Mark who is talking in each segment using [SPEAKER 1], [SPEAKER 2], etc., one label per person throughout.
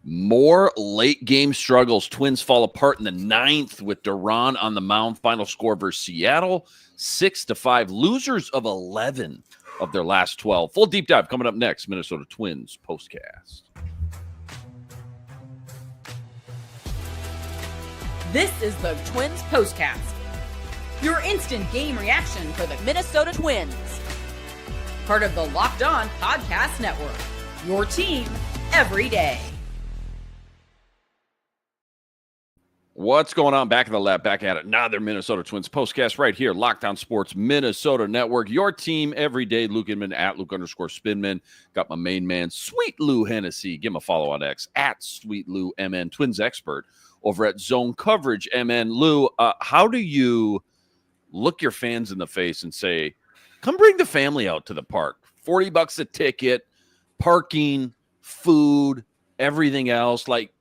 [SPEAKER 1] More late game struggles. Twins fall apart in the 9th with Duran on the mound. Final score versus Seattle, 6-5. Losers of 11 of their last 12. Full deep dive coming up next. Minnesota Twins postcast.
[SPEAKER 2] This is the Twins postcast. Your instant game reaction for the Minnesota Twins. Part of the Locked On Podcast Network. Your team every day.
[SPEAKER 1] What's going on? Back in the lab, back at it. Another Minnesota Twins postcast right here. Locked On Sports Minnesota Network. Your team every day. Luke Inman at Luke_Spinman. Got my main man, Sweet Lou Hennessey. Give him a follow on X at Sweet Lou MN, Twins expert over at Zone Coverage MN. Lou, how do you look your fans in the face and say, come bring the family out to the park? $40 a ticket, parking, food, everything else. Like,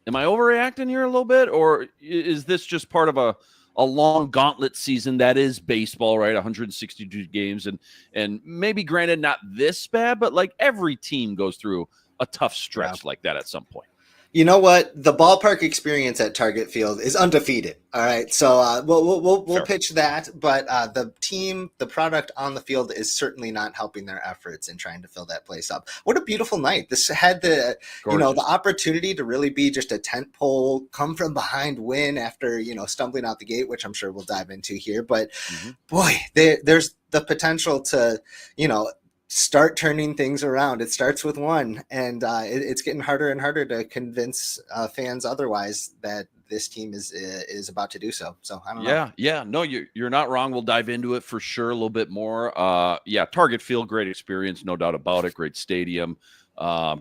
[SPEAKER 1] am I overreacting here a little bit, or is this just part of a long gauntlet season that is baseball, right? 162 games, and maybe granted not this bad, but like every team goes through a tough stretch like that at some point.
[SPEAKER 3] You know what? The ballpark experience at Target Field is undefeated. All right, so we'll pitch that, but the product on the field is certainly not helping their efforts in trying to fill that place up. What a beautiful night! This had the the opportunity to really be just a tentpole, come from behind win after stumbling out the gate, which I'm sure we'll dive into here. But boy, there's the potential to start turning things around. It starts with one, and it's getting harder and harder to convince fans otherwise that this team is about to do so. So I don't know.
[SPEAKER 1] Yeah. No, you're not wrong. We'll dive into it for sure a little bit more. Target Field, great experience, no doubt about it. Great stadium,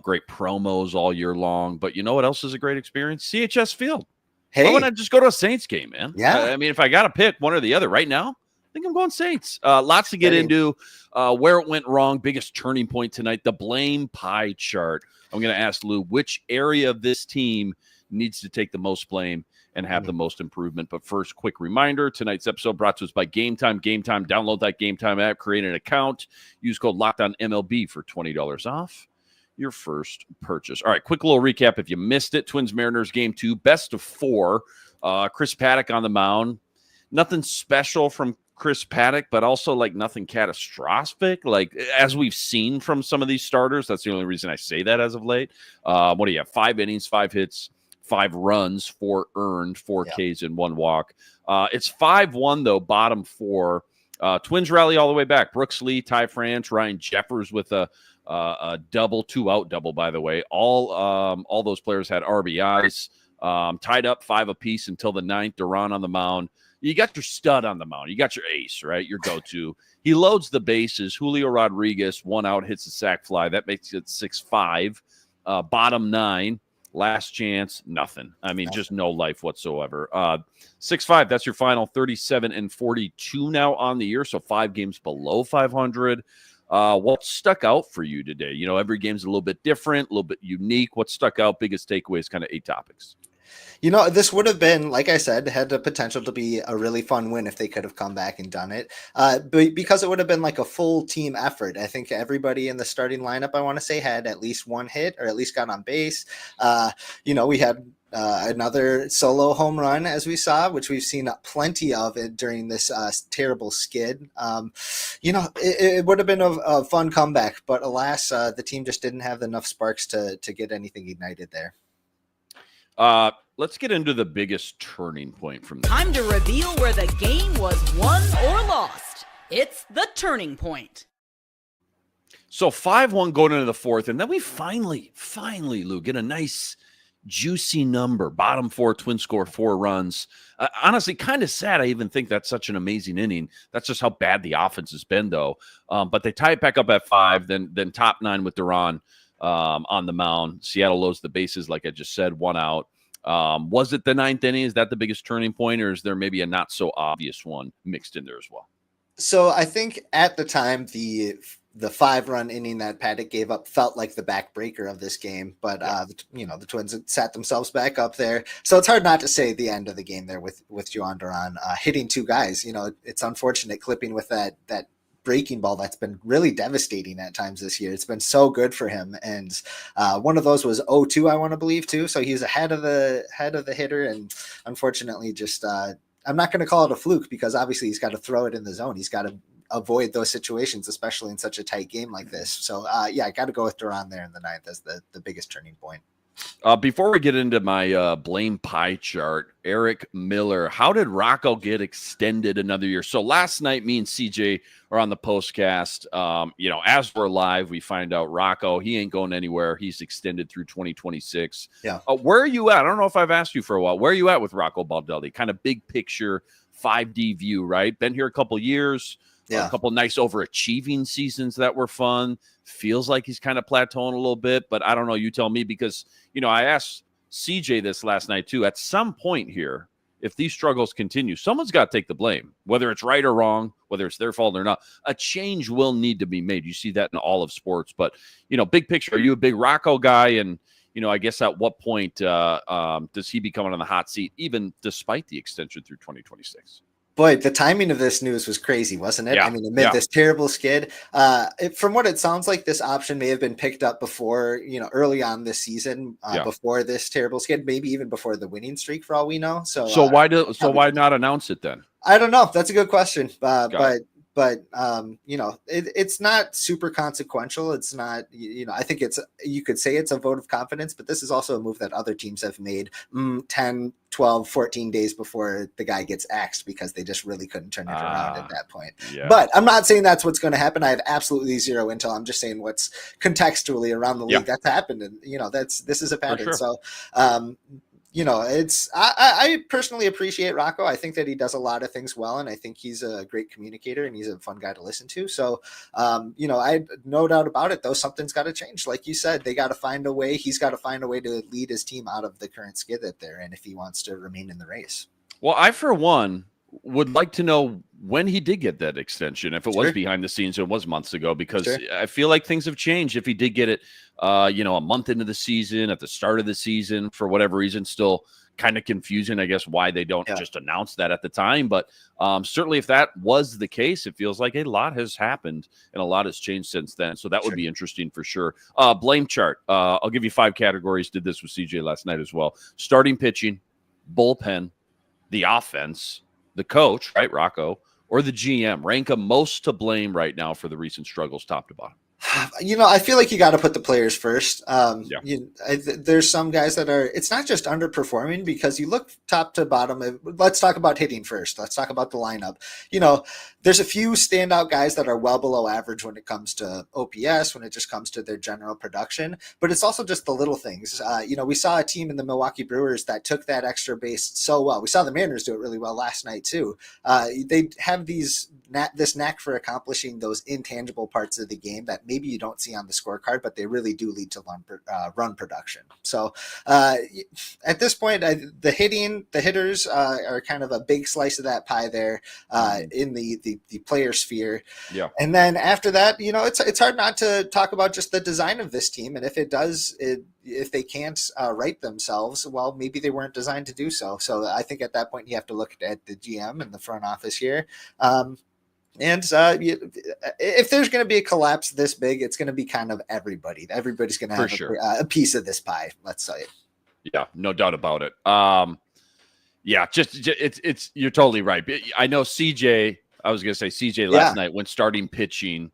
[SPEAKER 1] great promos all year long. But you know what else is a great experience? CHS Field.
[SPEAKER 3] Hey,
[SPEAKER 1] why wouldn't I just go to a Saints game, man?
[SPEAKER 3] Yeah.
[SPEAKER 1] I mean, if I got to pick one or the other right now, I think I'm going Saints. Lots to get into. Where it went wrong, biggest turning point tonight, the blame pie chart. I'm going to ask Lou, which area of this team needs to take the most blame and have the most improvement? But first, quick reminder, tonight's episode brought to us by Game Time. Game Time, download that Game Time app, create an account, use code LOCKEDONMLB for $20 off your first purchase. All right, quick little recap if you missed it. Twins-Mariners Game 2, best of 4. Chris Paddack on the mound. Nothing special from Chris Paddack, but also like nothing catastrophic. Like as we've seen from some of these starters, that's the only reason I say that as of late. What do you have? 5 innings, 5 hits, 5 runs, 4 earned, 4 Ks and 1 walk. It's 5-1 though, bottom 4. Twins rally all the way back. Brooks Lee, Ty France, Ryan Jeffers with a double, 2-out double, by the way. All those players had RBIs. Tied up 5 apiece until the 9th. Duran on the mound. You got your stud on the mound. You got your ace, right? Your go-to. He loads the bases. Julio Rodriguez, 1 out, hits a sac fly. That makes it 6-5. Bottom 9, last chance, nothing. I mean, just no life whatsoever. 6-5, that's your final. 37-42 now on the year, so 5 games below 500. What stuck out for you today? Every game's a little bit different, a little bit unique. What stuck out? Biggest takeaways, kind of 8 topics.
[SPEAKER 3] This would have been, like I said, had the potential to be a really fun win if they could have come back and done it. But because it would have been like a full team effort. I think everybody in the starting lineup, I want to say, had at least 1 hit or at least got on base. We had another solo home run, as we saw, which we've seen plenty of it during this terrible skid. It would have been a fun comeback, but alas, the team just didn't have enough sparks to get anything ignited there.
[SPEAKER 1] Let's get into the biggest turning point from this.
[SPEAKER 2] Time to reveal where the game was won or lost. It's the turning point.
[SPEAKER 1] So 5-1 going into the 4th, and then we finally, Lou, get a nice, juicy number. Bottom 4, Twins score 4 runs. Honestly, kind of sad. I even think that's such an amazing inning. That's just how bad the offense has been, though. But they tie it back up at 5, then top 9 with Duran on the mound. Seattle loads the bases, like I just said, 1 out. Was it the 9th inning? Is that the biggest turning point, or is there maybe a not so obvious one mixed in there as well?
[SPEAKER 3] So I think at the time the 5-run inning that Paddack gave up felt like the backbreaker of this game, but the Twins sat themselves back up there. So it's hard not to say the end of the game there with Jhoan Duran hitting 2 guys. It's unfortunate clipping with that breaking ball that's been really devastating at times this year. It's been so good for him. And one of those was 0-2, I want to believe too. So he was ahead of the hitter, and unfortunately just I'm not going to call it a fluke, because obviously he's got to throw it in the zone. He's got to avoid those situations, especially in such a tight game like this. So I got to go with Duran there in the ninth as the biggest turning point.
[SPEAKER 1] Before we get into my blame pie chart, Eric Miller, how did Rocco get extended another year? So last night, me and CJ are on the postcast. As we're live, we find out Rocco, he ain't going anywhere. He's extended through 2026.
[SPEAKER 3] Yeah.
[SPEAKER 1] Where are you at? I don't know if I've asked you for a while. Where are you at with Rocco Baldelli? Kind of big picture, 5D view, right? Been here a couple years. Yeah. A couple nice overachieving seasons that were fun. Feels like he's kind of plateauing a little bit, but I don't know. You tell me, because, I asked CJ this last night too. At some point here, if these struggles continue, someone's got to take the blame, whether it's right or wrong, whether it's their fault or not. A change will need to be made. You see that in all of sports, but, big picture, are you a big Rocco guy? And, I guess at what point does he become on the hot seat, even despite the extension through 2026?
[SPEAKER 3] Boy, the timing of this news was crazy, wasn't it?
[SPEAKER 1] Yeah,
[SPEAKER 3] I mean, amid this terrible skid, from what it sounds like, this option may have been picked up before, early on this season, before this terrible skid, maybe even before the winning streak, for all we know. So
[SPEAKER 1] why not announce it then?
[SPEAKER 3] I don't know. That's a good question. But it's not super consequential. It's not, I think you could say it's a vote of confidence, but this is also a move that other teams have made 10, 12, 14 days before the guy gets axed, because they just really couldn't turn it around at that point. Yeah. But I'm not saying that's what's going to happen. I have absolutely zero intel. I'm just saying what's contextually around the league that's happened. And, this is a pattern. Sure. So, I personally appreciate Rocco. I think that he does a lot of things well, and I think he's a great communicator and he's a fun guy to listen to. So, I no doubt about it, though, something's got to change. Like you said, they got to find a way. He's got to find a way to lead his team out of the current skid that they're in if he wants to remain in the race.
[SPEAKER 1] Well, I, for one, would like to know when he did get that extension, if it was behind the scenes, it was months ago, because I feel like things have changed. If he did get it, a month into the season, at the start of the season, for whatever reason, still kind of confusing, I guess, why they don't just announce that at the time. But certainly if that was the case, it feels like a lot has happened and a lot has changed since then. So that would be interesting for sure. Blame chart. I'll give you 5 categories. Did this with CJ last night as well. Starting pitching, bullpen, the offense, the coach, right, Rocco, or the GM. Rank them most to blame right now for the recent struggles, top to bottom.
[SPEAKER 3] I feel like you got to put the players first. There's some guys that it's not just underperforming, because you look top to bottom. Let's talk about hitting first. Let's talk about the lineup. There's a few standout guys that are well below average when it comes to OPS, when it just comes to their general production, but it's also just the little things. We saw a team in the Milwaukee Brewers that took that extra base so well. We saw the Mariners do it really well last night too. They have this knack for accomplishing those intangible parts of the game that maybe you don't see on the scorecard, but they really do lead to run production. So at this point, the hitters are kind of a big slice of that pie there in the player sphere. Yeah. And then after that, it's hard not to talk about just the design of this team. And if they can't right themselves, well, maybe they weren't designed to do so. So I think at that point you have to look at the GM and the front office here. And if there's going to be a collapse this big, it's going to be kind of everybody. Everybody's going to have a piece of this pie, let's say.
[SPEAKER 1] Yeah, no doubt about it. It's you're totally right. I know CJ. I was going to say CJ last night when starting pitching.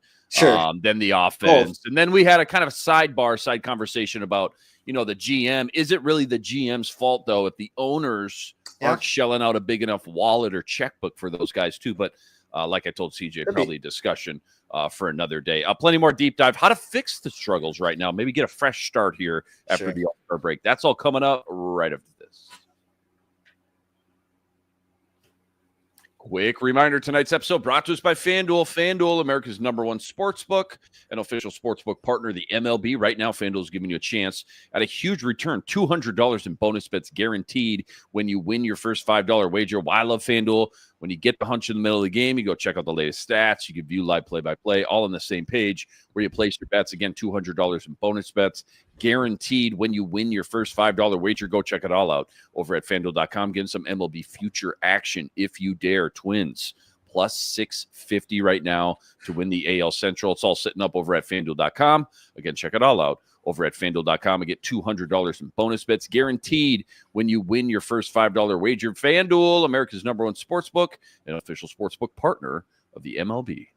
[SPEAKER 1] Then the offense, and then we had a kind of side conversation about the GM. Is it really the GM's fault though if the owners aren't shelling out a big enough wallet or checkbook for those guys too? But like I told CJ, probably a discussion for another day. Plenty more deep dive. How to fix the struggles right now. Maybe get a fresh start here after the All-Star break. That's all coming up right after this. Quick reminder, tonight's episode brought to us by FanDuel. FanDuel, America's #1 sportsbook, an official sportsbook partner of the MLB. Right now, FanDuel is giving you a chance at a huge return, $200 in bonus bets guaranteed when you win your first $5 wager. Why I love FanDuel? When you get the hunch in the middle of the game, you go check out the latest stats. You can view live play-by-play, all on the same page where you place your bets. Again, $200 in bonus bets guaranteed when you win your first $5 wager. Go check it all out over at FanDuel.com. Getting some MLB future action if you dare. Twins plus 650 right now to win the AL Central. It's all sitting up over at FanDuel.com. Again, check it all out over at FanDuel.com and get $200 in bonus bets guaranteed when you win your first $5 wager. FanDuel, America's #1 sportsbook, an official sportsbook partner of the MLB.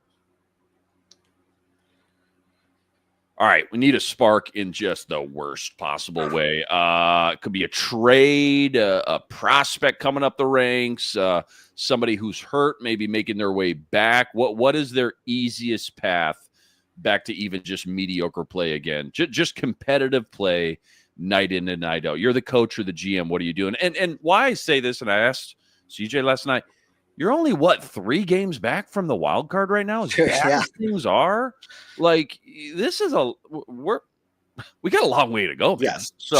[SPEAKER 1] All right, we need a spark in just the worst possible way. It could be a trade, a prospect coming up the ranks, somebody who's hurt, maybe making their way back. What is their easiest path back to even just mediocre play again? Just competitive play night in and night out. You're the coach or the GM. What are you doing? And why I say this, and I asked CJ last night, you're only, 3 games back from the wild card right now? As bad as things are, like, this is we got a long way to go, man.
[SPEAKER 3] Yes,
[SPEAKER 1] so,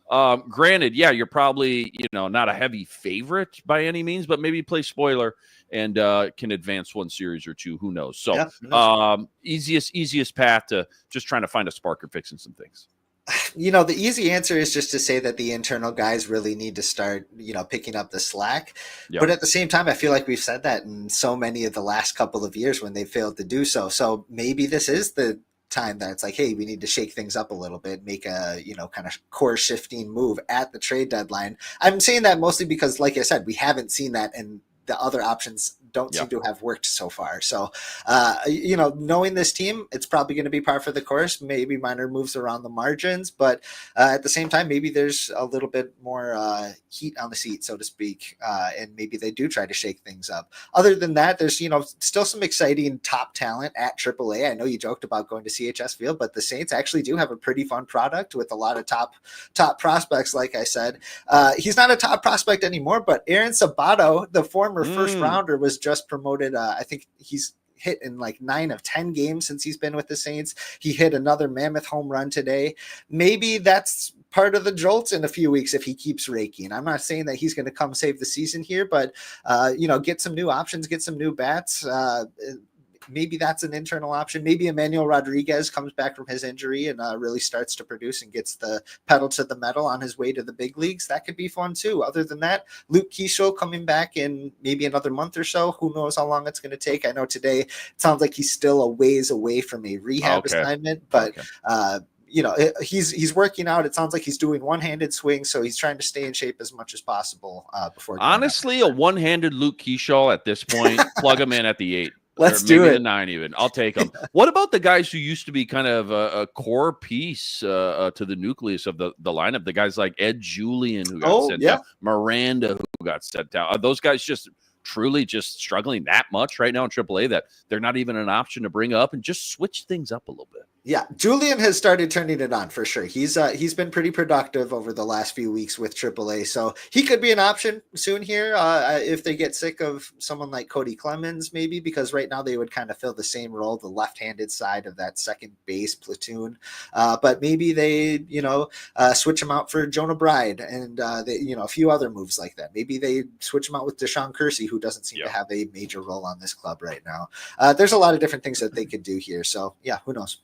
[SPEAKER 3] sure.
[SPEAKER 1] Granted, yeah, you're probably, not a heavy favorite by any means, but maybe play spoiler and can advance one series or two. Who knows? So, easiest path to just trying to find a spark or fixing some things.
[SPEAKER 3] The easy answer is just to say that the internal guys really need to start, picking up the slack. Yep. But at the same time, I feel like we've said that in so many of the last couple of years when they failed to do so. So maybe this is the time that it's like, hey, we need to shake things up a little bit, make a, kind of core shifting move at the trade deadline. I'm saying that mostly because, like I said, we haven't seen that, and the other options don't seem to have worked so far. So, knowing this team, it's probably going to be par for the course, maybe minor moves around the margins, but at the same time, maybe there's a little bit more heat on the seat, so to speak, and maybe they do try to shake things up. Other than that, there's, still some exciting top talent at AAA. I know you joked about going to CHS Field, but the Saints actually do have a pretty fun product with a lot of top prospects, like I said. He's not a top prospect anymore, but Aaron Sabato, the former first rounder, was just promoted. I think he's hit in like 9 of 10 games since he's been with the Saints. He hit another mammoth home run today. Maybe that's part of the jolts in a few weeks if he keeps raking. I'm not saying that he's going to come save the season here, but get some new options, get some new bats. Maybe that's an internal option. Maybe Emmanuel Rodriguez comes back from his injury and really starts to produce and gets the pedal to the metal on his way to the big leagues. That could be fun too. Other than that, Luke Keeschel coming back in maybe another month or so. Who knows how long it's going to take? I know today it sounds like he's still a ways away from a rehab assignment, but he's working out. It sounds like he's doing one-handed swings, so he's trying to stay in shape as much as possible before.
[SPEAKER 1] Honestly, a one-handed Luke Keeschel at this point, plug him in at the 8.
[SPEAKER 3] Let's do it.
[SPEAKER 1] The 9 even. I'll take them. What about the guys who used to be kind of a core piece to the nucleus of the lineup? The guys like Ed Julian, who got sent down, Miranda, who got sent down. Are those guys just truly just struggling that much right now in AAA that they're not even an option to bring up and just switch things up a little bit?
[SPEAKER 3] Yeah, Julian has started turning it on for sure. He's been pretty productive over the last few weeks with AAA, so he could be an option soon here if they get sick of someone like Cody Clemens, maybe, because right now they would kind of fill the same role, the left-handed side of that second base platoon. But maybe they, switch him out for Jonah Bride and a few other moves like that. Maybe they switch him out with Deshaun Kersey, who doesn't seem to have a major role on this club right now. There's a lot of different things that they could do here. So yeah, who knows?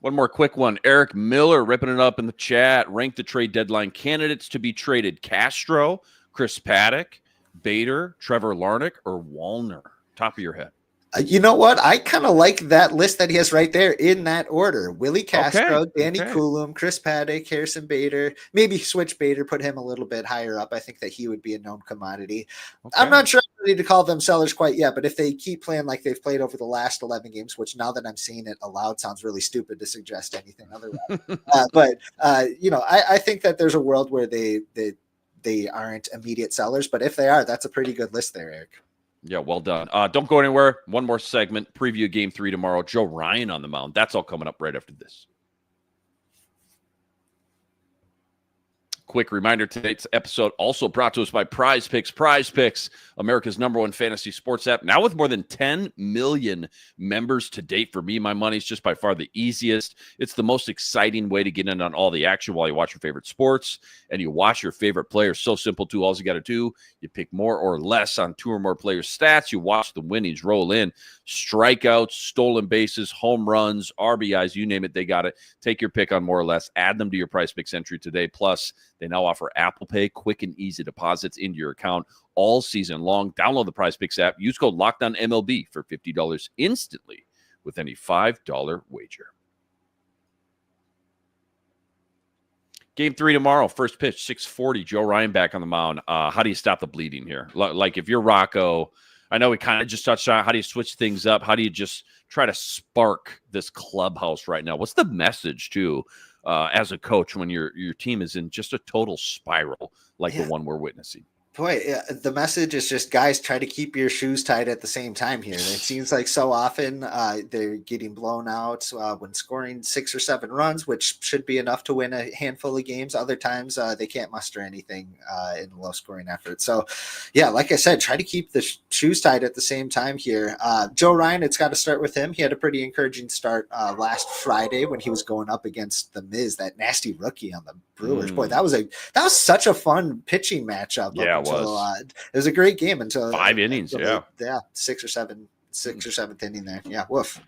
[SPEAKER 1] One more quick one. Eric Miller ripping it up in the chat. Rank the trade deadline candidates to be traded: Castro, Chris Paddack, Bader, Trevor Larnach, or Wallner. Top of your head.
[SPEAKER 3] You know what? I kind of like that list that he has right there in that order. Willie Castro, Danny Coulomb, Chris Paddack, Harrison Bader. Maybe switch Bader, put him a little bit higher up. I think that he would be a known commodity. Okay. I'm not sure I'm ready to call them sellers quite yet, but if they keep playing like they've played over the last 11 games, which now that I'm seeing it aloud sounds really stupid to suggest anything otherwise. I think that there's a world where they aren't immediate sellers, but if they are, that's a pretty good list there, Eric.
[SPEAKER 1] Yeah, well done. Don't go anywhere. One more segment. Preview Game 3 tomorrow. Joe Ryan on the mound. That's all coming up right after this. Quick reminder, today's episode also brought to us by Prize Picks. Prize Picks, America's #1 fantasy sports app, now with more than 10 million members to date. For me, my money is just by far the easiest. It's the most exciting way to get in on all the action while you watch your favorite sports and you watch your favorite players. So simple, too. All you got to do, you pick more or less on 2 or more players' stats. You watch the winnings roll in. Strikeouts, stolen bases, home runs, RBIs, you name it, they got it. Take your pick on more or less. Add them to your Prize Picks entry today. Plus, They now offer Apple Pay, quick and easy deposits into your account all season long. Download the PrizePicks app. Use code LOCKEDONMLB for $50 instantly with any $5 wager. Game 3 tomorrow, first pitch, 6:40. Joe Ryan back on the mound. How do you stop the bleeding here? Like if you're Rocco, I know we kind of just touched on it. How do you switch things up? How do you just try to spark this clubhouse right now? What's the message, too, as a coach when your team is in just a total spiral like the one we're witnessing?
[SPEAKER 3] Boy, the message is just, guys, try to keep your shoes tied at the same time here. It seems like so often they're getting blown out when scoring 6 or 7 runs, which should be enough to win a handful of games. Other times they can't muster anything in a low-scoring effort. So, yeah, like I said, try to keep the shoes tied at the same time here. Joe Ryan, it's got to start with him. He had a pretty encouraging start last Friday when he was going up against the Miz, that nasty rookie on the Brewers. Boy, that was such a fun pitching matchup.
[SPEAKER 1] Yeah.
[SPEAKER 3] It was a great game until
[SPEAKER 1] 5 innings.
[SPEAKER 3] Sixth or seventh inning there. Yeah, woof.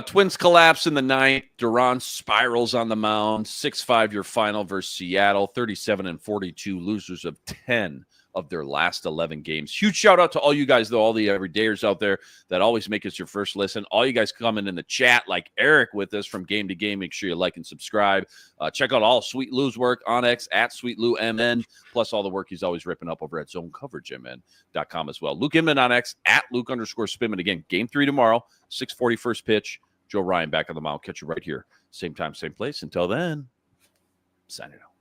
[SPEAKER 1] Twins collapse in the ninth. Duran spirals on the mound. 6-5 your final versus Seattle. 37-42, losers of 10 of their last 11 games. Huge shout out to all you guys, though, all the everydayers out there that always make us your first listen. All you guys coming in the chat like Eric with us from game to game. Make sure you like and subscribe. Check out all Sweet Lou's work on X at Sweet Lou MN, plus all the work he's always ripping up over at ZoneCoverageMN.com as well. Luke Inman on X at Luke_Spinman. Again, game 3 tomorrow, 6:40 first pitch. Joe Ryan back on the mound. Catch you right here. Same time, same place. Until then, sign it out.